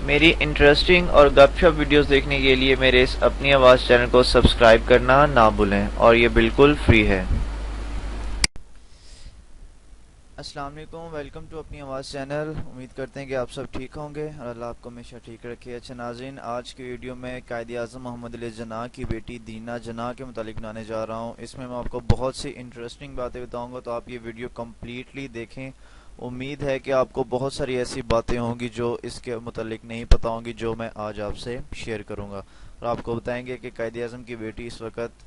میری انٹرسٹنگ اور گپ شپ ویڈیوز دیکھنے کے لیے میرے اس اپنی آواز چینل کو سبسکرائب کرنا نہ بھولیں اور یہ بالکل فری ہے۔ السلام علیکم، ویلکم ٹو اپنی آواز چینل۔ امید کرتے ہیں کہ آپ سب ٹھیک ہوں گے اور اللہ آپ کو ہمیشہ ٹھیک رکھے۔ اچھا ناظرین، آج کی ویڈیو میں قائد اعظم محمد علی جناح کی بیٹی دینا جناح کے متعلق بنانے جا رہا ہوں۔ اس میں آپ کو بہت سی انٹرسٹنگ باتیں بتاؤں گا، تو آپ یہ ویڈیو کمپلیٹلی دیکھیں۔ امید ہے کہ آپ کو بہت ساری ایسی باتیں ہوں گی جو اس کے متعلق نہیں پتہ ہوں گی، جو میں آج آپ سے شیئر کروں گا، اور آپ کو بتائیں گے کہ قائد اعظم کی بیٹی اس وقت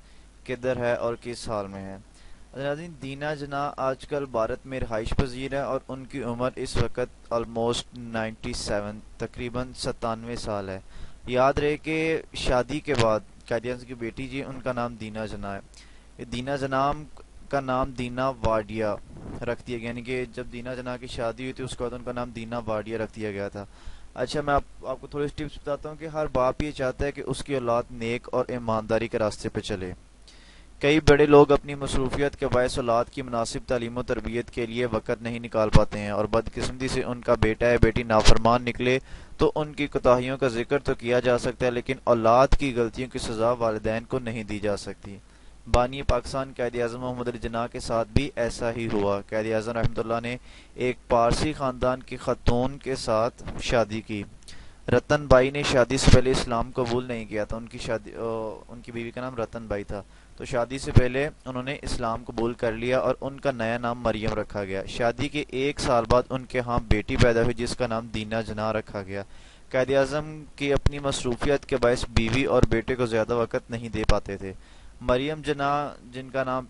کدھر ہے اور کس حال میں ہے۔ ناظرین، دینا جناح آج کل بھارت میں رہائش پذیر ہے اور ان کی عمر اس وقت آلموسٹ 97، تقریباً 97 سال ہے۔ یاد رہے کہ شادی کے بعد قائد اعظم کی بیٹی جی، ان کا نام دینا جناح ہے۔ یہ دینا جناح کا نام دینا واڈیا رکھ دیا گیا، یعنی کہ جب دینا جناح کی شادی ہوئی تھی اس کے بعد ان کا نام دینا واڈیا رکھ دیا گیا تھا۔ اچھا، میں آپ کو تھوڑی ٹپس بتاتا ہوں کہ ہر باپ یہ چاہتا ہے کہ اس کی اولاد نیک اور ایمانداری کے راستے پہ چلے۔ کئی بڑے لوگ اپنی مصروفیت کے باعث اولاد کی مناسب تعلیم و تربیت کے لیے وقت نہیں نکال پاتے ہیں، اور بدقسمتی سے ان کا بیٹا یا بیٹی نافرمان نکلے تو ان کی کوتاہیوں کا ذکر تو کیا جا سکتا ہے، لیکن اولاد کی غلطیوں کی سزا والدین کو نہیں دی جا سکتی۔ بانی پاکستان قائد اعظم محمد علی جناح کے ساتھ بھی ایسا ہی ہوا۔ قائد اعظم رحمۃ اللہ نے ایک پارسی خاندان کی خاتون کے ساتھ شادی کی۔ رتن بائی نے شادی سے پہلے اسلام قبول نہیں کیا تھا۔ ان کی بیوی کا نام رتن بائی تھا، تو شادی سے پہلے انہوں نے اسلام قبول کر لیا اور ان کا نیا نام مریم رکھا گیا۔ شادی کے 1 سال بعد ان کے ہاں بیٹی پیدا ہوئی جس کا نام دینا جناح رکھا گیا۔ قائد اعظم کی اپنی مصروفیت کے باعث بیوی اور بیٹے کو زیادہ وقت نہیں دے پاتے تھے۔ مریم جناح، جن کا نام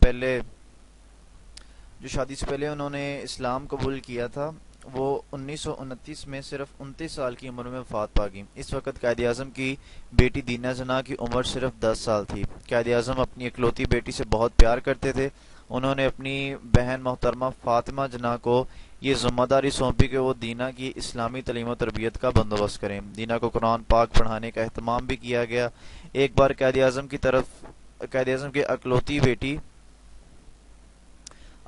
جو شادی سے پہلے انہوں نے اسلام قبول کیا تھا، وہ 1929 میں صرف 29 سال کی عمر میں وفات پا گئی۔ اس وقت قائد اعظم کی بیٹی دینا جناح کی عمر صرف 10 سال تھی۔ قائد اعظم اپنی اکلوتی بیٹی سے بہت پیار کرتے تھے۔ انہوں نے اپنی بہن محترمہ فاطمہ جناح کو یہ ذمہ داری سونپی کہ وہ دینا کی اسلامی تعلیم و تربیت کا بندوبست کریں۔ دینا کو قرآن پاک پڑھانے کا اہتمام بھی کیا گیا۔ ایک بار قائد اعظم کی اکلوتی بیٹی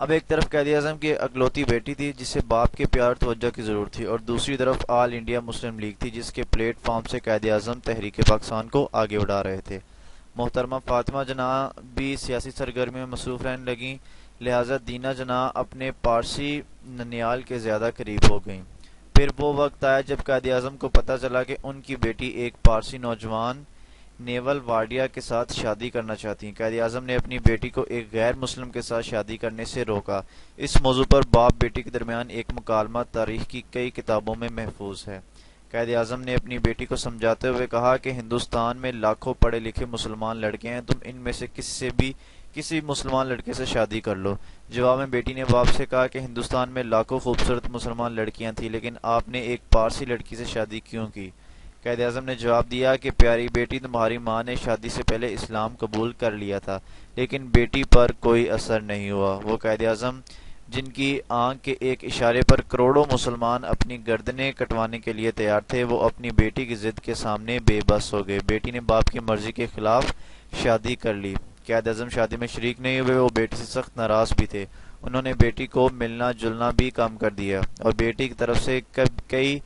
ایک طرف قائد اعظم کی اکلوتی بیٹی تھی جسے باپ کے پیار توجہ کی ضرورت تھی، اور دوسری طرف آل انڈیا مسلم لیگ تھی جس کے پلیٹ فارم سے قائد اعظم تحریک پاکستان کو آگے بڑھا رہے تھے۔ محترمہ فاطمہ جناح بھی سیاسی سرگرمیوں میں مصروف رہنے لگیں، لہٰذا دینا جناح اپنے پارسی ننیال کے زیادہ قریب ہو گئیں۔ پھر وہ وقت آیا جب قائد اعظم کو پتہ چلا کہ ان کی بیٹی ایک پارسی نوجوان نیول واڈیا کے ساتھ شادی کرنا چاہتی ہیں۔ قائد اعظم نے اپنی بیٹی کو ایک غیر مسلم کے ساتھ شادی کرنے سے روکا۔ اس موضوع پر باپ بیٹی کے درمیان ایک مکالمہ تاریخ کی کئی کتابوں میں محفوظ ہے۔ قائد اعظم نے اپنی بیٹی کو سمجھاتے ہوئے کہا کہ ہندوستان میں لاکھوں پڑھے لکھے مسلمان لڑکے ہیں، تم ان میں سے کسی مسلمان لڑکے سے شادی کر لو۔ جواب میں بیٹی نے باپ سے کہا کہ ہندوستان میں لاکھوں خوبصورت مسلمان لڑکیاں تھیں، لیکن آپ نے ایک پارسی لڑکی سے شادی کیوں کی؟ قائد اعظم نے جواب دیا کہ پیاری بیٹی، تمہاری ماں نے شادی سے پہلے اسلام قبول کر لیا تھا، لیکن بیٹی پر کوئی اثر نہیں ہوا۔ وہ قائد اعظم جن کی آنکھ کے ایک اشارے پر کروڑوں مسلمان اپنی گردنیں کٹوانے کے لیے تیار تھے، وہ اپنی بیٹی کی ضد کے سامنے بے بس ہو گئے۔ بیٹی نے باپ کی مرضی کے خلاف شادی کر لی۔ قائد اعظم شادی میں شریک نہیں ہوئے، وہ بیٹی سے سخت ناراض بھی تھے۔ انہوں نے بیٹی کو ملنا جلنا بھی کم کر دیا، اور بیٹی کی طرف سے کئی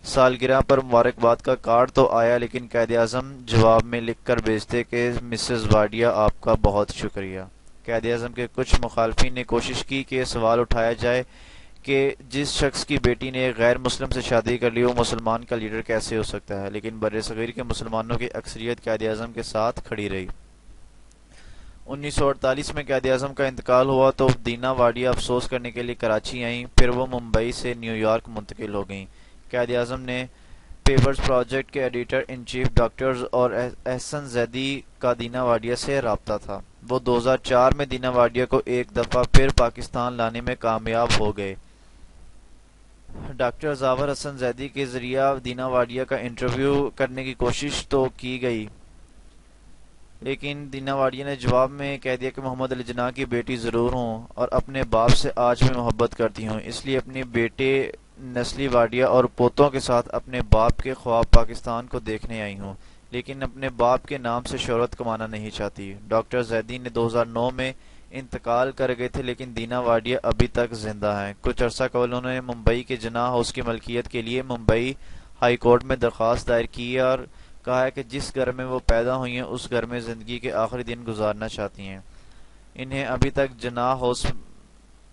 سالگرہ پر مبارکباد کا کارڈ تو آیا، لیکن قائد اعظم جواب میں لکھ کر بھیجتے کہ مسز واڈیا، آپ کا بہت شکریہ۔ قائد اعظم کے کچھ مخالفین نے کوشش کی کہ یہ سوال اٹھایا جائے کہ جس شخص کی بیٹی نے ایک غیر مسلم سے شادی کر لی وہ مسلمان کا لیڈر کیسے ہو سکتا ہے، لیکن برصغیر کے مسلمانوں کی اکثریت قائد اعظم کے ساتھ کھڑی رہی۔ 1948 میں قائد اعظم کا انتقال ہوا تو دینا واڈیا افسوس کرنے کے لیے کراچی آئیں، پھر وہ ممبئی سے نیو یارک منتقل ہو گئیں۔ قائد اعظم نے پیپرز پروجیکٹ کے ایڈیٹر ان چیف ڈاکٹر اور احسن زیدی کا دینا واڈیا سے رابطہ تھا۔ وہ 2004 میں دینا واڈیا کو ایک دفعہ پھر پاکستان لانے میں کامیاب ہو گئے۔ ڈاکٹر ظاہر حسن زیدی کے ذریعہ دینا واڈیا کا انٹرویو کرنے کی کوشش تو کی گئی، لیکن دینا واڈیا نے جواب میں کہہ دیا کہ محمد علی جناح کی بیٹی ضرور ہوں اور اپنے باپ سے آج بھی محبت کرتی ہوں، اس لیے اپنے بیٹے نسلی واڈیا اور پوتوں کے ساتھ اپنے باپ کے خواب پاکستان کو دیکھنے آئی ہوں، لیکن اپنے باپ کے نام سے شہرت کمانا نہیں چاہتی۔ ڈاکٹر زیدی نے 2009 میں انتقال کر گئے تھے، لیکن دینا واڈیا ابھی تک زندہ ہیں۔ کچھ عرصہ قبل انہوں نے ممبئی کے جناح ہاؤس کی ملکیت کے لیے ممبئی ہائی کورٹ میں درخواست دائر کی ہے اور کہا ہے کہ جس گھر میں وہ پیدا ہوئی ہیں اس گھر میں زندگی کے آخری دن گزارنا چاہتی ہیں۔ انہیں ابھی تک جناح ہاؤس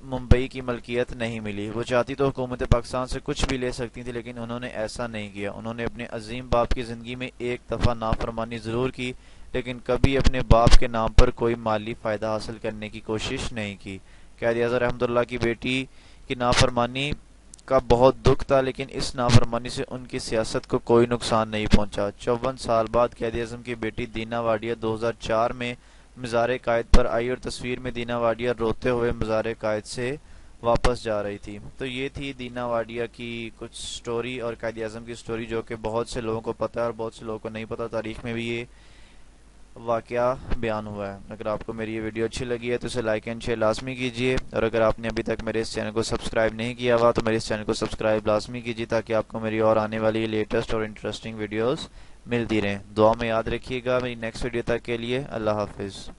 ممبئی کی ملکیت نہیں ملی۔ وہ چاہتی تو حکومت پاکستان سے کچھ بھی لے سکتی تھی، لیکن انہوں نے ایسا نہیں کیا۔ انہوں نے اپنے عظیم باپ کی زندگی میں ایک دفعہ نافرمانی ضرور کی، لیکن کبھی اپنے باپ کے نام پر کوئی مالی فائدہ حاصل کرنے کی کوشش نہیں کی۔ قائد اعظم رحمۃ اللہ کی بیٹی کی نافرمانی کا بہت دکھ تھا، لیکن اس نافرمانی سے ان کی سیاست کو کوئی نقصان نہیں پہنچا۔ 54 سال بعد قائد اعظم کی بیٹی دینا واڈیا 2004 میں مزار قائد پر آئی اور تصویر میں دینا واڈیا روتے ہوئے مزار قائد سے واپس جا رہی تھی۔ تو یہ تھی دینا واڈیا کی کچھ سٹوری اور قائد اعظم کی سٹوری، جو کہ بہت سے لوگوں کو پتہ ہے اور بہت سے لوگوں کو نہیں پتہ۔ تاریخ میں بھی یہ واقعہ بیان ہوا ہے۔ اگر آپ کو میری یہ ویڈیو اچھی لگی ہے تو اسے لائک اینڈ شیئر لازمی کیجیے، اور اگر آپ نے ابھی تک میرے اس چینل کو سبسکرائب نہیں کیا ہوا تو میرے اس چینل کو سبسکرائب لازمی کیجیے، تاکہ آپ کو میری اور آنے والی لیٹسٹ اور انٹرسٹنگ ویڈیوز ملتی رہیں۔ دعا میں یاد رکھیے گا۔ میری نیکسٹ ویڈیو تک کے لیے اللہ حافظ۔